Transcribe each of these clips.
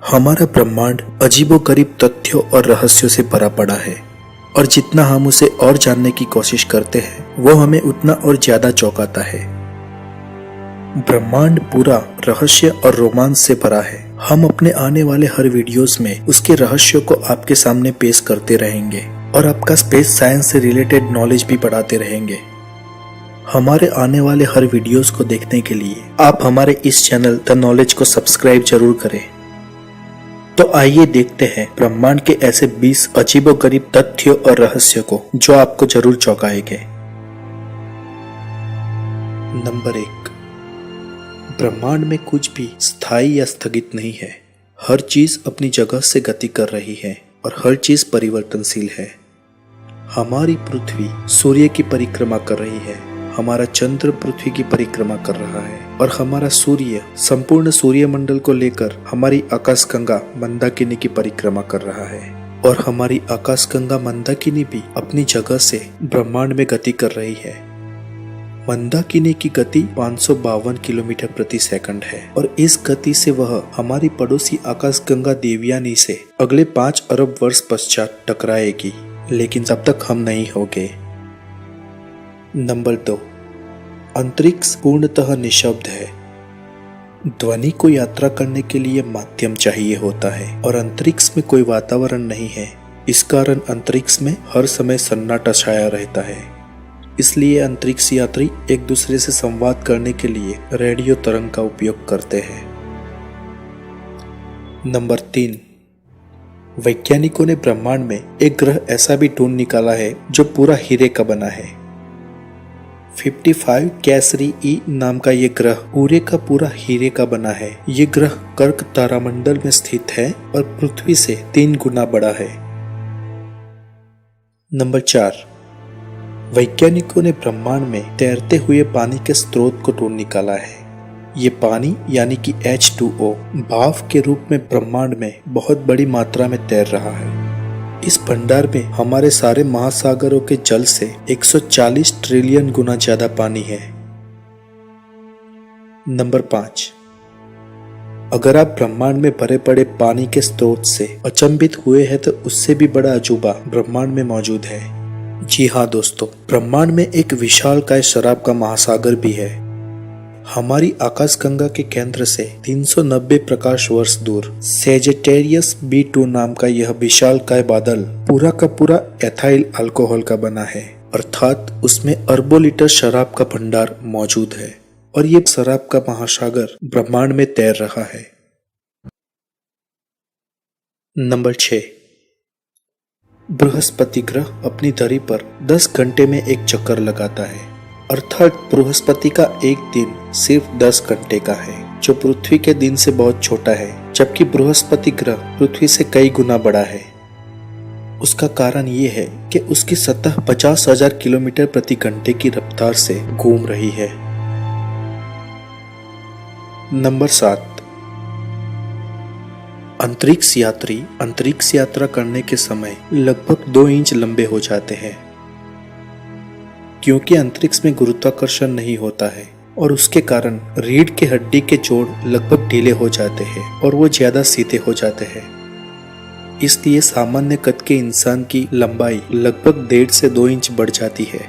हमारा ब्रह्मांड अजीबोगरीब तथ्यों और रहस्यों से भरा पड़ा है और जितना हम उसे और जानने की कोशिश करते हैं वो हमें उतना और ज्यादा चौंकाता है। ब्रह्मांड पूरा रहस्य और रोमांच से भरा है। हम अपने आने वाले हर वीडियोस में उसके रहस्यों को आपके सामने पेश करते रहेंगे और आपका स्पेस साइंस से रिलेटेड नॉलेज भी बढ़ाते रहेंगे। हमारे आने वाले हर वीडियोस को देखने के लिए आप हमारे इस चैनल द नॉलेज को सब्सक्राइब जरूर करें। तो आइए देखते हैं ब्रह्मांड के ऐसे 20 अजीबोगरीब तथ्यों और रहस्यों को जो आपको जरूर चौंकाएंगे। नंबर 1, ब्रह्मांड में कुछ भी स्थायी या स्थगित नहीं है। हर चीज अपनी जगह से गति कर रही है और हर चीज परिवर्तनशील है। हमारी पृथ्वी सूर्य की परिक्रमा कर रही है, हमारा चंद्र पृथ्वी की परिक्रमा कर रहा है और हमारा सूर्य संपूर्ण सूर्यमंडल को लेकर हमारी आकाशगंगा मंदाकिनी की परिक्रमा कर रहा है और हमारी आकाशगंगा मंदाकिनी भी अपनी जगह से ब्रह्मांड में गति कर रही है। मंदाकिनी की गति 552 किलोमीटर प्रति सेकंड है और इस गति से वह हमारी पड़ोसी आकाशगंगा देवयानी से अगले 5 अरब वर्ष पश्चात टकराएगी, लेकिन तब तक हम नहीं होंगे। नंबर 2, अंतरिक्ष पूर्णतः निशब्द है। ध्वनि को यात्रा करने के लिए माध्यम चाहिए होता है और अंतरिक्ष में कोई वातावरण नहीं है। इस कारण अंतरिक्ष में हर समय सन्नाटा छाया रहता है। इसलिए अंतरिक्ष यात्री एक दूसरे से संवाद करने के लिए रेडियो तरंग का उपयोग करते हैं। नंबर 3, वैज्ञानिकों ने ब्रह्मांड में एक ग्रह ऐसा भी ढूंढ निकाला है जो पूरा हीरे का बना है। 55 कैसरी ई नाम का ये ग्रह पूरे का पूरा हीरे का बना है। ये ग्रह कर्क तारामंडल में स्थित है और पृथ्वी से 3 गुना बड़ा है। नंबर 4, वैज्ञानिकों ने ब्रह्मांड में तैरते हुए पानी के स्रोत को ढूंढ निकाला है। ये पानी यानी कि H2O भाप के रूप में ब्रह्मांड में बहुत बड़ी मात्रा में तैर रहा है। इस भंडार में हमारे सारे महासागरों के जल से 140 ट्रिलियन गुना ज्यादा पानी है। नंबर 5, अगर आप ब्रह्मांड में भरे पड़े पानी के स्रोत से अचंभित हुए हैं तो उससे भी बड़ा अजूबा ब्रह्मांड में मौजूद है। जी हाँ दोस्तों, ब्रह्मांड में एक विशालकाय शराब का महासागर भी है। हमारी आकाशगंगा के केंद्र से 390 प्रकाश वर्ष दूर सेजिटेरियस B2 नाम का यह विशालकाय बादल पूरा का पूरा एथाइल अल्कोहल का बना है, अर्थात उसमें अरबों लीटर शराब का भंडार मौजूद है और ये शराब का महासागर ब्रह्मांड में तैर रहा है। नंबर 6, बृहस्पति ग्रह अपनी धरी पर 10 घंटे में एक चक्कर लगाता है, अर्थात बृहस्पति का एक दिन सिर्फ 10 घंटे का है, जो पृथ्वी के दिन से बहुत छोटा है, जबकि बृहस्पति ग्रह पृथ्वी से कई गुना बड़ा है। उसका कारण ये है कि उसकी सतह 50,000 किलोमीटर प्रति घंटे की रफ्तार से घूम रही है। नंबर 7, अंतरिक्ष यात्री अंतरिक्ष यात्रा करने के समय लगभग 2 इंच लंबे हो जाते हैं, क्योंकि अंतरिक्ष में गुरुत्वाकर्षण नहीं होता है और उसके कारण रीढ़ के हड्डी के जोड़ लगभग ढीले हो जाते हैं और वो ज्यादा सीधे हो जाते हैं। इसलिए सामान्य कद के इंसान की लंबाई लगभग 1.5 से 2 इंच बढ़ जाती है।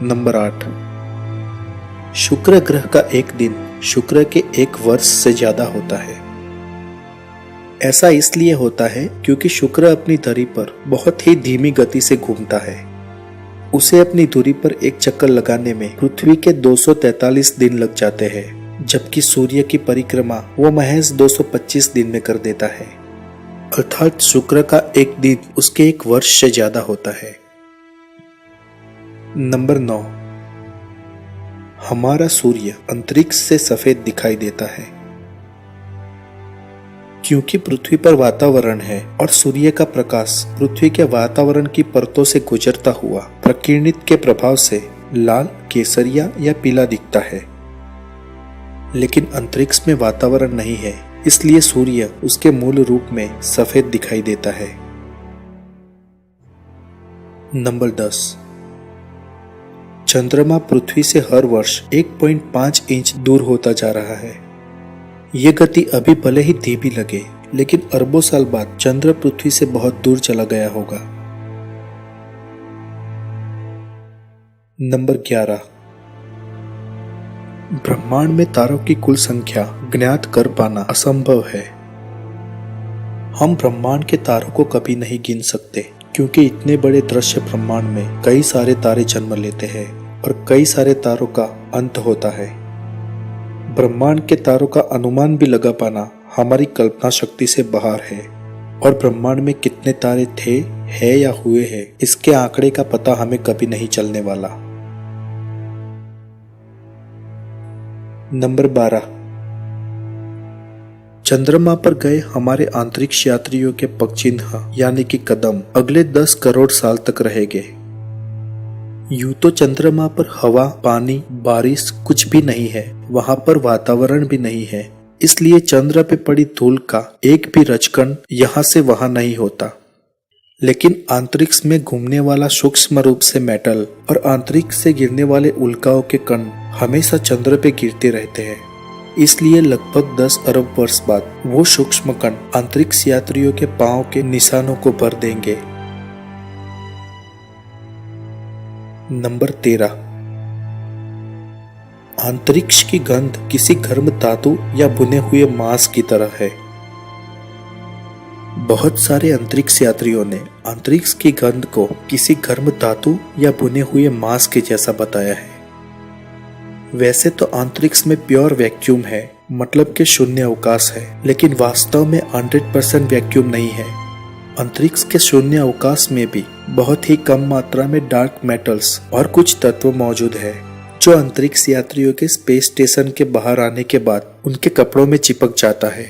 नंबर 8, शुक्र ग्रह का एक दिन शुक्र के 1 वर्ष से ज्यादा होता है। ऐसा इसलिए होता है क्योंकि शुक्र अपनी धरी पर बहुत ही धीमी गति से घूमता है। उसे अपनी धुरी पर एक चक्कर लगाने में पृथ्वी के 243 दिन लग जाते हैं, जबकि सूर्य की परिक्रमा वो महज 225 दिन में कर देता है, अर्थात शुक्र का एक दिन उसके 1 वर्ष से ज्यादा होता है। नंबर 9, हमारा सूर्य अंतरिक्ष से सफेद दिखाई देता है क्योंकि पृथ्वी पर वातावरण है और सूर्य का प्रकाश पृथ्वी के वातावरण की परतों से गुजरता हुआ प्रकिरणित के प्रभाव से लाल, केसरिया या पीला दिखता है। लेकिन अंतरिक्ष में वातावरण नहीं है, इसलिए सूर्य उसके मूल रूप में सफेद दिखाई देता है। नंबर 10, चंद्रमा पृथ्वी से हर वर्ष 1.5 इंच दूर होता जा रहा है। ये गति अभी भले ही धीमी लगे, लेकिन अरबों साल बाद चंद्र पृथ्वी से बहुत दूर चला गया होगा। नंबर 11। ब्रह्मांड में तारों की कुल संख्या ज्ञात कर पाना असंभव है। हम ब्रह्मांड के तारों को कभी नहीं गिन सकते, क्योंकि इतने बड़े दृश्य ब्रह्मांड में कई सारे तारे जन्म लेते हैं और कई सारे तारों का अंत होता है। ब्रह्मांड के तारों का अनुमान भी लगा पाना हमारी कल्पना शक्ति से बाहर है, और ब्रह्मांड में कितने तारे थे, है या हुए हैं, इसके आंकड़े का पता हमें कभी नहीं चलने वाला। नंबर 12। चंद्रमा पर गए हमारे अंतरिक्ष यात्रियों के पगचिन्ह यानी कि कदम अगले 10 करोड़ साल तक रहेंगे। यूं तो चंद्रमा पर हवा, पानी, बारिश कुछ भी नहीं है, वहां पर वातावरण भी नहीं है, इसलिए चंद्र पे पड़ी धूल का एक भी रजकण यहाँ से वहां नहीं होता। लेकिन अंतरिक्ष में घूमने वाला सूक्ष्म रूप से मेटल और अंतरिक्ष से गिरने वाले उल्काओं के कण हमेशा चंद्र पे गिरते रहते हैं, इसलिए लगभग 10 अरब वर्ष बाद वो सूक्ष्म कण अंतरिक्ष यात्रियों के पांव के निशानों को भर देंगे। नंबर 13। अंतरिक्ष की गंध किसी गर्म धातु या बुने हुए मांस की तरह है। बहुत सारे अंतरिक्ष यात्रियों ने अंतरिक्ष की गंध को किसी गर्म धातु या बुने हुए मांस के जैसा बताया है। वैसे तो अंतरिक्ष में प्योर वैक्यूम है, मतलब कि शून्य अवकाश है, लेकिन वास्तव में 100% वैक्यूम नहीं है। अंतरिक्ष के शून्य अवकाश में भी बहुत ही कम मात्रा में डार्क मेटल्स और कुछ तत्व मौजूद है, जो अंतरिक्ष यात्रियों के स्पेस स्टेशन के बाहर आने के बाद उनके कपड़ों में चिपक जाता है,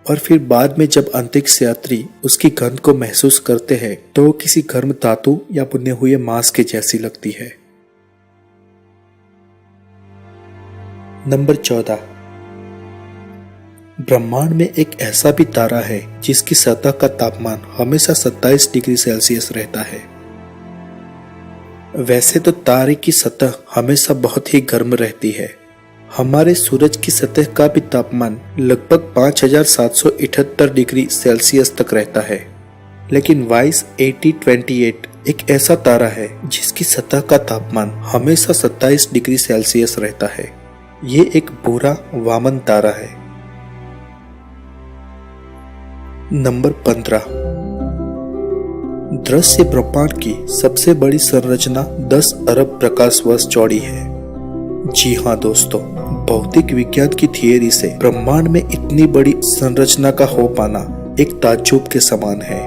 और फिर बाद में जब अंतरिक्ष यात्री उसकी गंध को महसूस करते हैं तो वो किसी गर्म धातु या बुने हुए मांस के जैसी लगती है। नंबर 14। ब्रह्मांड में एक ऐसा भी तारा है जिसकी सतह का तापमान हमेशा 27 डिग्री सेल्सियस रहता है। वैसे तो तारे की सतह हमेशा बहुत ही गर्म रहती है। हमारे सूरज की सतह का भी तापमान लगभग 5778 डिग्री सेल्सियस तक रहता है, लेकिन वाइस 8028 एक ऐसा तारा है जिसकी सतह का तापमान हमेशा 27 डिग्री सेल्सियस रहता है। ये एक भूरा वामन तारा है। नंबर 15। दृश्य ब्रह्मांड की सबसे बड़ी संरचना 10 अरब प्रकाश वर्ष चौड़ी है। जी हाँ दोस्तों, भौतिक विज्ञान की थियरी से ब्रह्मांड में इतनी बड़ी संरचना का हो पाना एक ताज्जुब के समान है।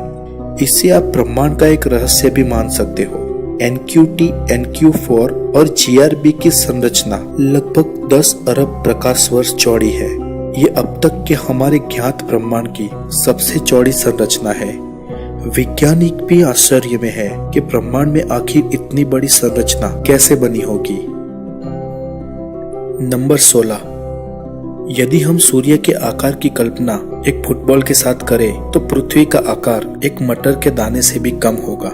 इससे आप ब्रह्मांड का एक रहस्य भी मान सकते हो। NQT, NQ4 और GRB की संरचना लगभग 10 अरब प्रकाश वर्ष चौड़ी है। ये अब तक के हमारे ज्ञात ब्रह्मांड की सबसे चौड़ी संरचना है। वैज्ञानिक भी आश्चर्य में है कि ब्रह्मांड में आखिर इतनी बड़ी संरचना कैसे बनी होगी। नंबर 16। यदि हम सूर्य के आकार की कल्पना एक फुटबॉल के साथ करें तो पृथ्वी का आकार एक मटर के दाने से भी कम होगा।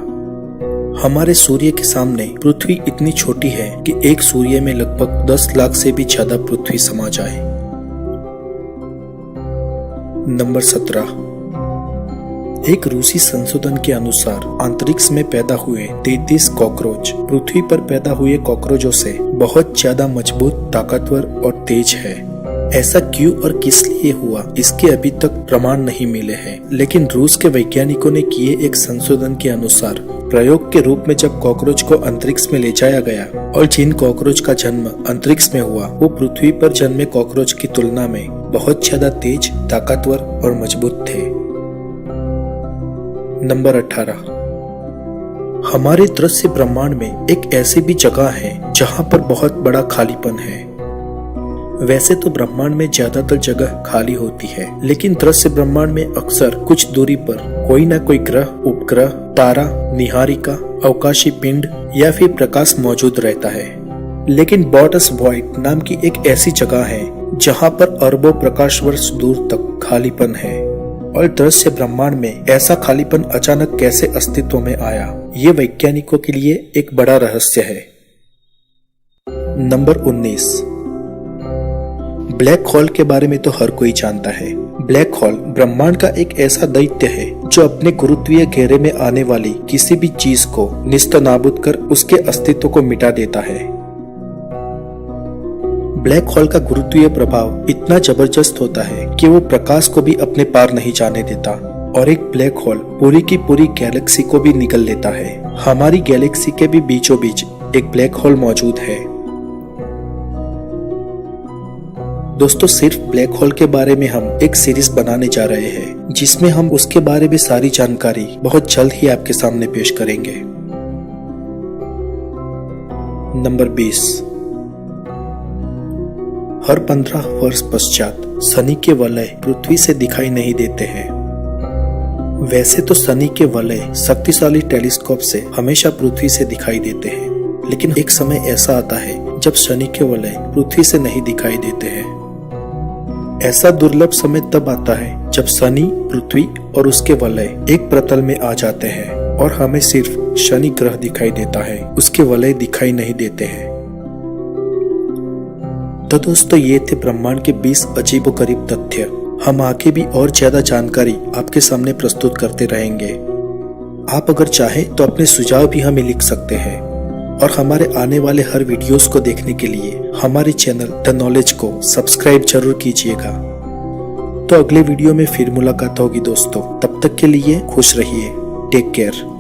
हमारे सूर्य के सामने पृथ्वी इतनी छोटी है कि एक सूर्य में लगभग 10 लाख से भी ज्यादा पृथ्वी समा जाए। नंबर 17। एक रूसी संशोधन के अनुसार अंतरिक्ष में पैदा हुए 33 कॉकरोच पृथ्वी पर पैदा हुए कॉकरोचों से बहुत ज्यादा मजबूत, ताकतवर और तेज है। ऐसा क्यों और किस लिए हुआ, इसके अभी तक प्रमाण नहीं मिले हैं, लेकिन रूस के वैज्ञानिकों ने किए एक संशोधन के अनुसार प्रयोग के रूप में जब कॉकरोच को अंतरिक्ष में ले जाया गया और जिन कॉकरोच का जन्म अंतरिक्ष में हुआ वो पृथ्वी पर जन्मे कॉकरोच की तुलना में बहुत ज्यादा तेज, ताकतवर और मजबूत थे। नंबर 18। हमारे दृश्य ब्रह्मांड में एक ऐसी भी जगह है जहां पर बहुत बड़ा खालीपन है। वैसे तो ब्रह्मांड में ज्यादातर जगह खाली होती है, लेकिन दृश्य ब्रह्मांड में अक्सर कुछ दूरी पर कोई ना कोई ग्रह, उपग्रह, तारा, निहारिका, अवकाशी पिंड या फिर प्रकाश मौजूद रहता है। लेकिन बॉटस वॉइड नाम की एक ऐसी जगह है जहां पर अरबों प्रकाश वर्ष दूर तक खालीपन है। और दृश्य ब्रह्मांड में ऐसा खालीपन अचानक कैसे अस्तित्व में आया, ये वैज्ञानिकों के लिए एक बड़ा रहस्य है। नंबर 19। ब्लैक होल के बारे में तो हर कोई जानता है। ब्लैक होल ब्रह्मांड का एक ऐसा दैत्य है जो अपने गुरुत्वीय घेरे में आने वाली किसी भी चीज को निस्तनाबूद कर उसके अस्तित्व को मिटा देता है। ब्लैक होल का गुरुत्वीय प्रभाव इतना जबरदस्त होता है कि वो प्रकाश को भी अपने पार नहीं जाने देता और एक ब्लैक होल पूरी की पूरी गैलेक्सी को भी निगल लेता है। हमारी गैलेक्सी के भी बीचों बीच एक ब्लैक होल मौजूद है। दोस्तों, सिर्फ ब्लैक होल के बारे में हम एक सीरीज बनाने जा रहे हैं जिसमें हम उसके बारे में सारी जानकारी बहुत जल्द ही आपके सामने पेश करेंगे। नंबर 20। हर 15 वर्ष पश्चात शनि के वलय पृथ्वी से दिखाई नहीं देते हैं। वैसे तो शनि के वलय शक्तिशाली टेलीस्कोप से हमेशा पृथ्वी से दिखाई देते हैं, लेकिन एक समय ऐसा आता है जब शनि के वलय पृथ्वी से नहीं दिखाई देते हैं। ऐसा दुर्लभ समय तब आता है जब शनि, पृथ्वी और उसके वलय एक प्रतल में आ जाते हैं और हमें सिर्फ शनि ग्रह दिखाई देता है, उसके वलय दिखाई नहीं देते हैं। तो दोस्तों, ये थे ब्रह्मांड के 20 अजीबोगरीब तथ्य। हम आगे भी और ज्यादा जानकारी आपके सामने प्रस्तुत करते रहेंगे। आप अगर चाहें तो अपने सुझाव भी हमें लिख सकते हैं और हमारे आने वाले हर वीडियोस को देखने के लिए हमारे चैनल द नॉलेज को सब्सक्राइब जरूर कीजिएगा। तो अगले वीडियो में फिर मुलाकात होगी दोस्तों। तब तक के लिए खुश रहिए। Take care.